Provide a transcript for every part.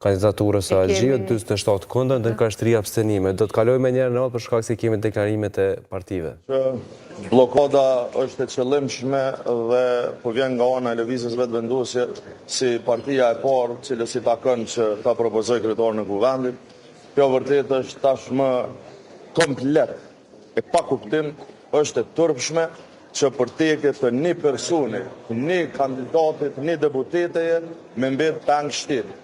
kandidaturës së Algjiut, 47 kundër, ndërka 3 abstenime. Do të kaloj me njerë në radhë për shkak se kemi deklarimet e partive. Blokada është e qëllimshme dhe po vjen nga ana e lëvizjes vetëvendosje si partia e parë, cilës i takon që ta propozoj kryetarin e kuvendit. Kjo vërtet është tashmë komplet e pa kuptim, është e turpshme që për teke të një personi, një kandidatit, një deputeteje me mbet peng shtetit.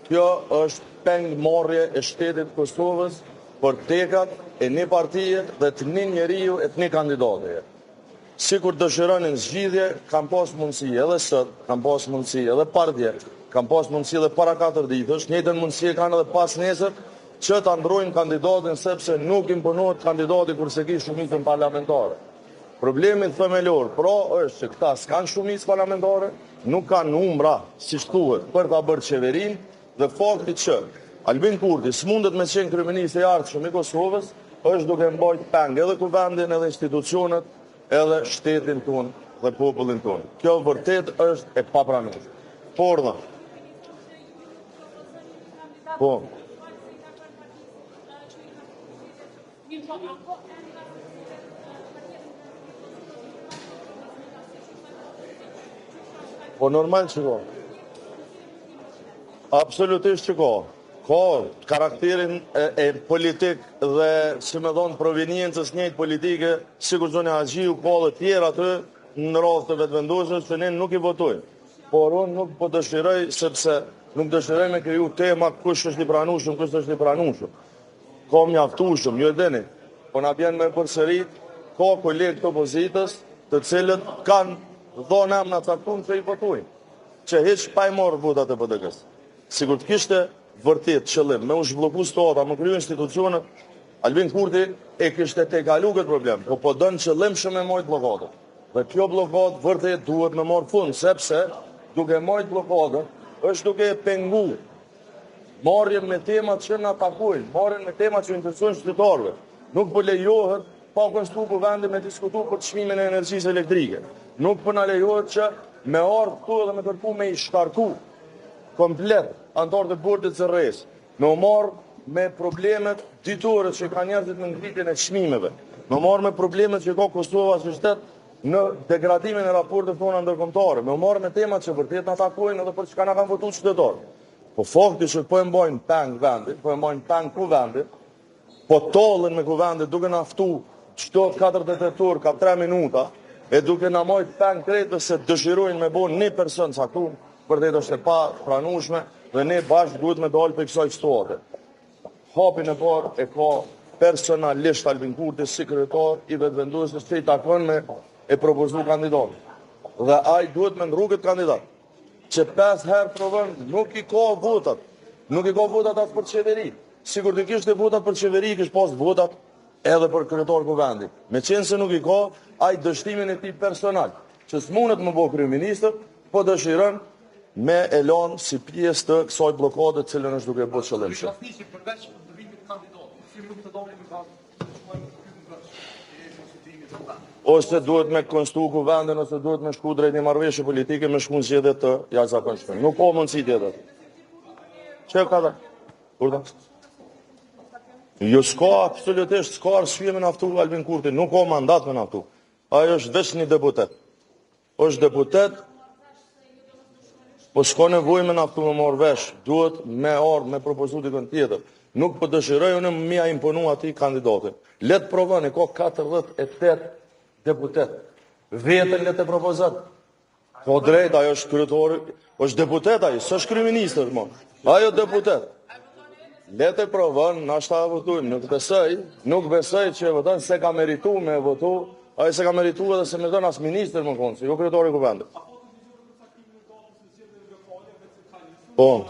Kjo është pengmarrje e shtetit Kosovës për tekat e një partije dhe të një njeriu e të një kandidateje. Si kur dëshironin zgjidhje, kam pas mundësi edhe sot, kam pas mundësi edhe pardje, kam pas mundësi edhe para 4 ditësh, njëjtën mundësi e kanë edhe pas nesër, që të ndrojnë kandidatin sepse nuk imponohet kandidati kurse ki shumicën parlamentare. Problemi themelor, është që këta s'kanë shumicë parlamentare, nuk kanë umbra, si shtuhet, për ta bërë qeverin, dhe fakti që Albin Kurti s'mundet me qenë kryeminist i ardhshëm i Kosovës, është duke mbajt peng edhe kuvendin, edhe institucionet, edhe shtetin tonë dhe popullin tonë. Kjo vërtet është e papranueshme. Por dhe. Po. Po normal që ko. Absolutisht që ko. Ko karakterin e politik dhe, si me thonë, proveniencës njëjtë politike, si kur zone Agjiu, ko dhe tjera të në radhë të vetëvendosjes, që ne nuk i votojnë. Por unë nuk po dëshiroj, sepse nuk dëshiroj me kriju tema kush është i pranueshëm, kush është i pranueshëm. Ka mjaftueshëm, ju e dini, po na bjen me përsërit, ka kolegë të opozitës, të cilët kanë dhonë emra caktuar që i votojnë, që hiç pa i marrë votat e PDK-s. Sigur të kishte vërtet qëllim me u zhblloku stota, me kriju institucionet, Albin Kurti e kishte tejkalu këtë problem, po dënë qëllimshëm me marrë blokadën. Dhe kjo blokadë vërtet duhet me marrë fund, sepse duke marrë blokadën, është duke pengu marrjen me temat që na takojnë, marrjen me temat që interesojnë qytetarëve. Nuk po lejohet pa konstruar kuvendi me diskutu për çmimin e energjisë elektrike. Nuk po na lejohet që me ardhë këtu edhe me kërku me i shkarku komplet antarët e bordit të rres, me u marrë me problemet ditore që ka njerëzit në ngritjen e çmimeve, me u marrë me problemet që ka Kosova si shtet në degradimin e raporteve tona ndërkombëtare, me u marrë me temat që vërtet na takojnë edhe për çka na kanë votuar qytetarët. Po fakti që po e mbajnë peng vendit, po e mbajnë peng kuvendit, po tollen me kuvendit duke na ftu çdo 48 orë ka 3 minuta, e duke na marrë peng kretë se dëshirojnë me bon një person caktuar, vërtet është e pa pranueshme dhe ne bashkë duhet me dalë për kësaj situate. Hapin e parë e ka personalisht Albin Kurti si kryetar i vetëvendosjes që i takon me e propozu kandidat. Dhe ai duhet me ndru këtë kandidat, që 5 herë provon nuk i ka votat. Nuk i ka votat atë për qeveri. Sigur të kishte votat për qeveri, kish pas votat edhe për kryetar kuvendit. Me qenë se nuk i ka, ai dështimin e tij personal, që s'mundet më bëj kryeminist, po dëshiron me elan si pjesë të kësaj blokade të cilën është duke bërë qëllimshëm. Ose duhet me konstruo kuvendin, ose duhet me shku drejt një marrëveshje politike me shku në zgjedhje të jashtëzakonshme. Nuk ka mundësi tjetër. Çe ka? Kurdo? Jo, s'ka absolutisht, s'ka arsye me naftu Albin Kurti, nuk ka mandat me naftu. Ai është vetëm një deputet. Është deputet. Po s'ka nevojë me naftu me marrë vesh, duhet me ardhë me propozu dikën tjetër. Nuk po dëshiroj unë me ja imponu atij kandidatin. Le të provoni, ka 48 deputet. Vetën le të propozat. Po drejt, ajo është kryetar, është deputet ai, s'është kryeminist më. Ajo deputet. Le të provon, na shta votojmë, nuk besoj që voton se ka merituar me votu, ai se ka merituar edhe se më don as ministër më kon, jo kryetari i kuvendit. Po.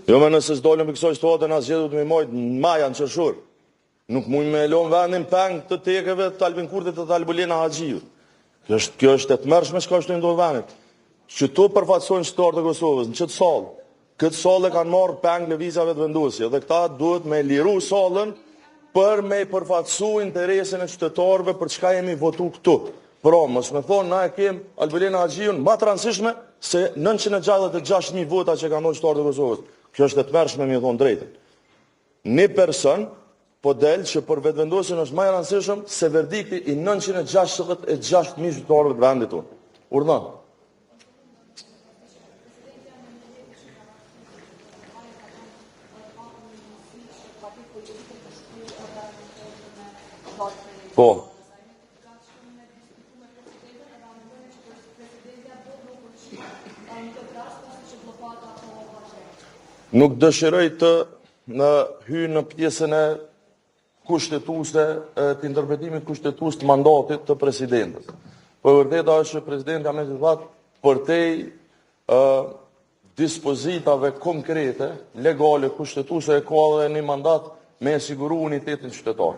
Jo me nëse s'dolëm për kësoj situatë në asgjë du të me mojtë në maja në qërshur. Nuk mujnë me elon vendin peng të tekeve të Albin Kurtit të Albulina Agjiu. Kjo është e të mërshme shka është të ndodhë vendit. Që tu përfatsojnë qëtarë të Kosovës, në qëtë salë. Këtë salë e kanë marrë peng lëvizjave të vendosje dhe këta duhet me liru salën për me përfatsu interesin e qytetarëve për çka jemi votu këtu. Pra, mos me thonë, na e kem Albulena Haxhiun ma të rëndësishme se 966.000 vota që kanë dhënë qytetarët e Kosovës. Kjo është e tmerrshme me thonë drejtën. Një person po del që për vetëvendosjen është më i rëndësishëm se verdikti i 966.000 qytetarëve të vendit tonë. Urdhën. Po. Nuk dëshiroj të hyj në pjesën e kushtetuese, të interpretimit kushtetues të mandatit të presidentës. Po vërteta është që presidenti ka mësuar vat përtej dispozitave konkrete, legale, kushtetuese e ka edhe një mandat me siguru unitetin qytetar.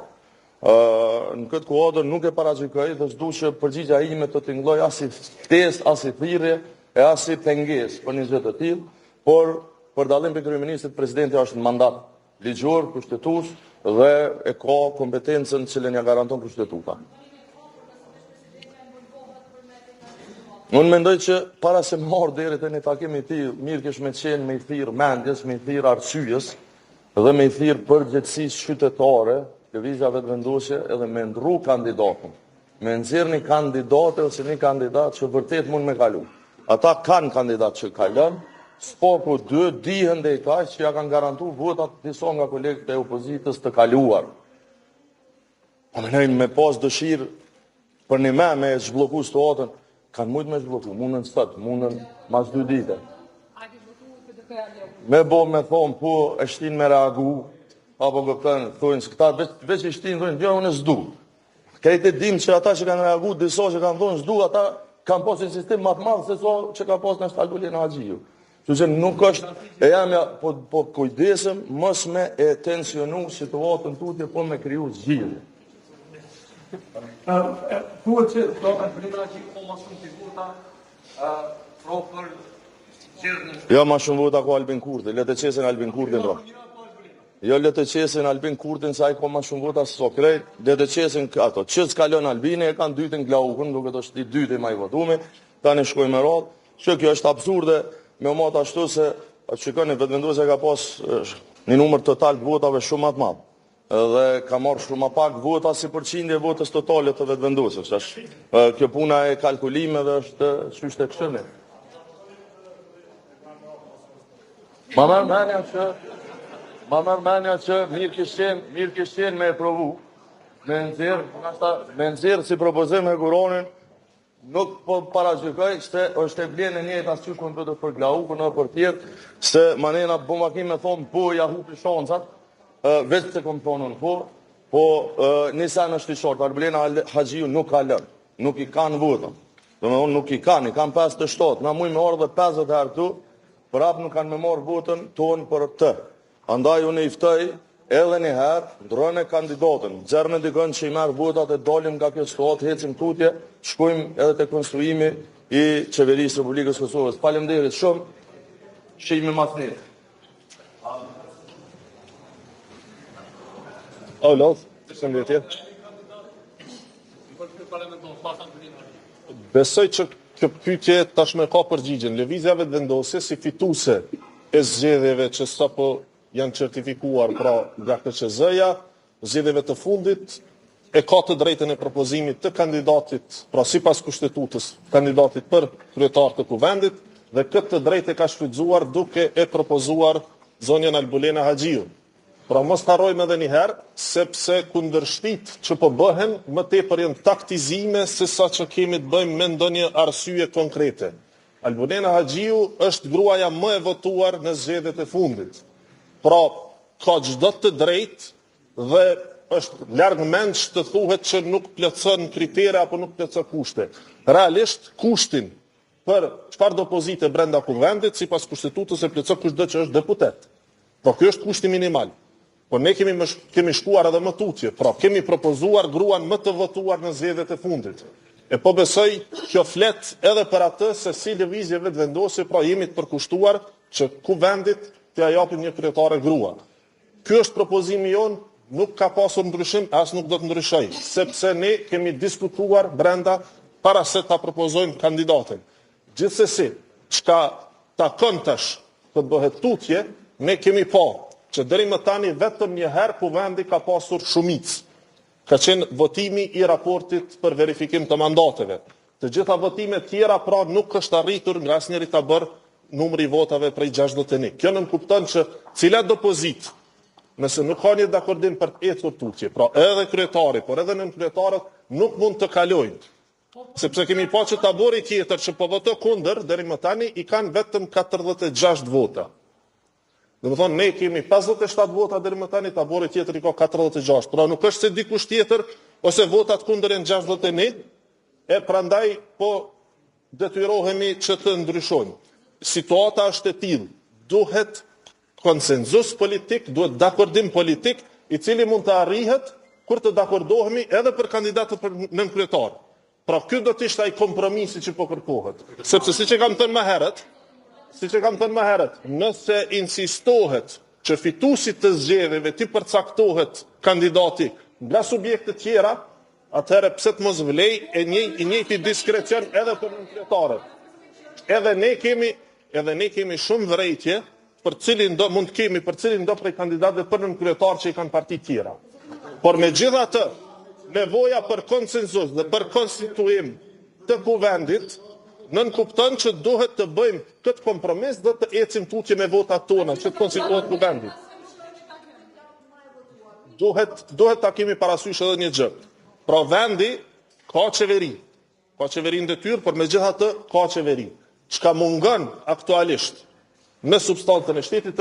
Në këtë kuadër nuk e paragjykoj dhe s'du që përgjigja ime të tingëlloj as si ftesë, as si thirrje e as si pengesë për një gjë të tillë, por për dallim për kryeministit, presidenti është në mandat ligjor, kushtetues dhe e ka kompetencën që ja garanton kushtetuta. Unë mendoj që para se marrë deri te një takim i tillë, mirë kish me qenë me i thirr mendjes, me i thirr arsyes dhe me i thirr përgjegjësisë qytetare, lëvizja vetëvendosje edhe me ndru kandidatën. Me nxjerr një kandidatë ose një kandidat që vërtet mund me kalu. Ata kanë kandidat që kalon, s'po dy dihen dhe i kaq që ja kanë garantu votat disa nga kolegët e opozitës të kaluar. Po menojnë me pas dëshirë për një me zhblloku situatën, kanë mujt me zhblloku, mundën sot, mundën mas 2 dite. Me bo me thonë, po e shtin me reagu, apo këtën, thonë, se këta veç i shtin, thonë, jo, unë s'du. Krejt e dim që ata që kanë reagu, disa që kanë thonë s'du, ata kanë pas një sistem matë madhë se so që ka pas në Albulena Haxhiu. Që që nuk është, e jamja, po kujdesëm, mos me e tensionu situatën tutje, po me kriju zgjidhje. Thuhet që do Albulena Haxhiu ka më shumë vota, për gjerdhën. Jo, më shumë vota ka Albin Kurti, le të qesin Albin Kurtin ro. Jo, le të qesin Albin Kurtin, sa i ka më shumë vota së krejt, le të qesin ato. Që s'kalon Albini, e kanë dytin Glaukun, duke të shti dytin ma i votumi, tani shkoj me radhë, që kjo është absurde, me matë ashtu se, shikoni, vetëvendosja ka pas një numër total të votave shumë atë madhë, dhe ka marrë shumë pak vota si përqindje votës totale të vetëvendosjes. Kjo puna e kalkulimeve është çështë e këshillë. Ma mërë menja që mirë kishten me e provu, me nëzirë si propozim e Kuronin, nuk po paragjykoj se është e blenë e njëjtë asë qysh më të për Glaukun në për tjertë, se manena bumakim me thonë po ja hupi shancat, veç se kom thonë në po nisan është i shortë, Albulena Haxhiu nuk ka lënë, nuk i kanë votën, dhe me unë nuk i kanë 57, na muj me orë dhe 50 herë tu, prap nuk kanë me marrë votën tonë për të. Andaj unë i ftoj edhe një herë, ndrojnë e kandidatën, xherrën e dikën që i merë votat e dalim nga kjo situatë, hecim tutje, shkojmë edhe të konstruimi i qeverisë Republikës Kosovës. Faleminderit shumë, shihemi mas nere. Besoj që kjo pyetje tashmë ka përgjigjen. Lëvizja vetëvendosje si fituese e zgjedhjeve që sapo janë certifikuar pra nga KQZ-ja, zgjedhjeve të fundit, e ka të drejtën e propozimit të kandidatit, pra sipas kushtetutës, kandidatit për kryetar të kuvendit, dhe këtë të drejtë e ka shfrytzuar duke e propozuar zonjën Albulena Haxhiu. Pra mos harrojmë edhe një herë, sepse kundërshtit që po bëhen, më tepër janë taktizime se sa që kemi të bëjmë me ndonjë arsye konkrete. Albulena Haxhiu është gruaja më e votuar në zgjedhjet e fundit. Pra, ka çdo të drejtë dhe është largëmendsh të thuhet që nuk plotson kritere apo nuk plotson kushte. Realisht, kushtin për çfarë do pozite brenda kuvendit, sipas kushtetutës e plotson kushdo që është deputet. Pra, ky është kushti minimal. Po ne kemi shkuar edhe më tutje, pra kemi propozuar gruan më të votuar në zgjedhjet e fundit. E po besoj kjo flet edhe për atë se si lëvizje vetëvendosje, pra jemi të përkushtuar që kuvendit të japim një kryetare grua. Ky është propozimi jon, nuk ka pasur ndryshim, as nuk do të ndryshoj, sepse ne kemi diskutuar brenda para se ta propozojmë kandidatin. Gjithsesi, çka takon tash të bëhet tutje, ne kemi pa që deri më tani vetëm një herë kuvendi ka pasur shumicë. Ka qenë votimi i raportit për verifikim të mandateve. Të gjitha votimet tjera pra nuk është arritur nga asnjëri ta bërë numri i votave prej 61. Kjo nëmë kupton që cilat do pozitë, nëse nuk ka një dakordim për të ecur tutje, pra edhe kryetari, por edhe nënkryetarët nuk mund të kalojnë. Sepse kemi pa që tabori tjetër që po voto kundër, deri më tani i kanë vetëm 46 vota. Dhe më thonë, ne kemi 57 vota deri më tani, tabori tjetër i ka 46. Pra nuk është se dikush tjetër, ose votat kundër janë 61, e prandaj po detyrohemi që të ndryshojmë. Situata është e tillë, duhet konsenzus politik, duhet dakordim politik, i cili mund të arrihet kur të dakordohemi edhe për kandidatët për nënkryetar. Pra ky do të ishte ai kompromisi që po kërkohet. Sepse siç e kam thënë më herët, nëse insistohet që fituesi të zgjedhjeve të përcaktohet kandidati nga subjekte tjera, atëherë pse të mos vlej i njëjti diskrecion edhe për nënkretarët. Edhe ne kemi shumë vërejtje për cilin do prej kandidatëve për nënkryetar që i kanë parti tjera. Por megjithatë, nevoja për konsenzus dhe për konstituim të kuvendit nënkupton që duhet të bëjmë këtë kompromis dhe të ecim tutje me votat tona që të konstituohet kuvendit. Duhet ta kemi parasysh edhe një gjë. Pra vendi ka qeveri në detyrë, por megjithatë ka qeveri. Çka mungon aktualisht me substancën e shtetit është